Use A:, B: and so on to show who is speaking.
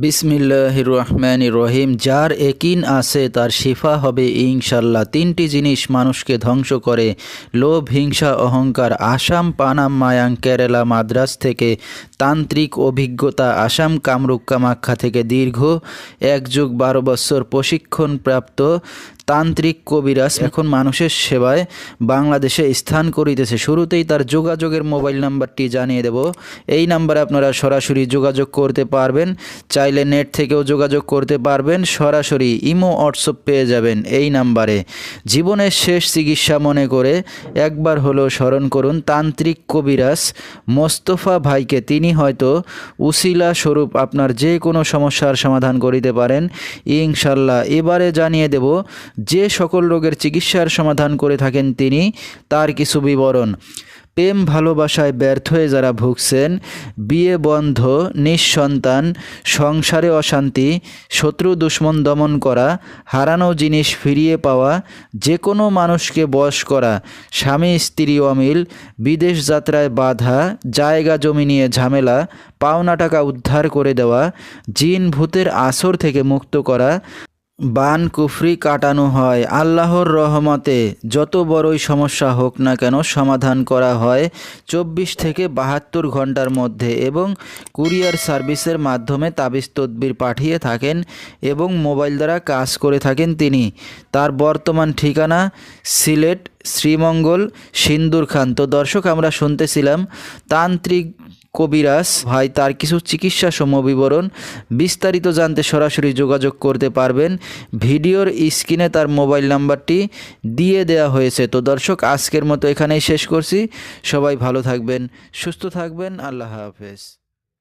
A: বিসমিল্লাহির রহমানির রহিম। যার একিন আছে তার শিফা হবে ইনশাল্লাহ। তিনটি জিনিস মানুষকে ধ্বংস করে: লোভ, হিংসা, অহংকার। আসাম পানাম মায়াং কেরালা মাদ্রাজ থেকে তান্ত্রিক অভিজ্ঞতা। আসাম কামরূপ কামাখ্যা থেকে দীর্ঘ 1 যুগ 12 বছর প্রশিক্ষণপ্রাপ্ত তান্ত্রিক কবিরাজ এখন মানুষের সেবায় বাংলাদেশে স্থান করিতেছে। শুরুতেই তার যোগাযোগের মোবাইল নাম্বারটি জানিয়ে দেব। এই নাম্বারে আপনারা সরাসরি যোগাযোগ করতে পারবেন, চাইলে নেট থেকেও যোগাযোগ করতে পারবেন, সরাসরি ইমো হোয়াটসঅ্যাপ পেয়ে যাবেন এই নাম্বারে। জীবনের শেষ চিকিৎসা মনে করে একবার হলেও স্মরণ করুন তান্ত্রিক কবিরাজ মোস্তফা ভাইকে। তিনি হয়তো উসিলা স্বরূপ আপনার যে কোনো সমস্যার সমাধান করিতে পারেন ইনশাল্লাহ। এবারে জানিয়ে দেব যে সকল রোগের চিকিৎসার সমাধান করে থাকেন তিনি, তার কিছু বিবরণ। প্রেম ভালোবাসায় ব্যর্থ হয়ে যারা ভুগছেন, বিয়ে বন্ধ, নিঃসন্তান, সংসারে অশান্তি, শত্রু দুশ্মন দমন করা, হারানো জিনিস ফিরিয়ে পাওয়া, যে কোনো মানুষকে বশ করা, স্বামী স্ত্রী অমিল, বিদেশ যাত্রায় বাধা, জায়গা জমি নিয়ে ঝামেলা, পাওনা টাকা উদ্ধার করে দেওয়া, জিন ভূতের আসর থেকে মুক্ত করা, বান কুফরি কাটানো হয়। আল্লাহর রহমতে যত বড়ই সমস্যা হোক না কেন সমাধান করা হয় 24 থেকে 72 ঘন্টার মধ্যে, এবং কুরিয়ার সার্ভিসের মাধ্যমে তাবিজ তদবির পাঠিয়ে থাকেন এবং মোবাইল দ্বারা কাজ করে থাকেন তিনি। তার বর্তমান ঠিকানা সিলেট, শ্রীমঙ্গল, সিন্দুর খান। তো দর্শক, আমরা শুনতেছিলাম তান্ত্রিক কবিরাজ ভাই, তার কিছু চিকিৎসা বিবরণ। বিস্তারিত জানতে সরাসরি যোগাযোগ করতে পারবেন। ভিডিওর স্ক্রিনে তার মোবাইল নাম্বারটি দিয়ে দেওয়া হয়েছে। তো দর্শক, আজকের মতো এখানেই শেষ করছি। সবাই ভালো থাকবেন, সুস্থ থাকবেন। আল্লাহ হাফেজ।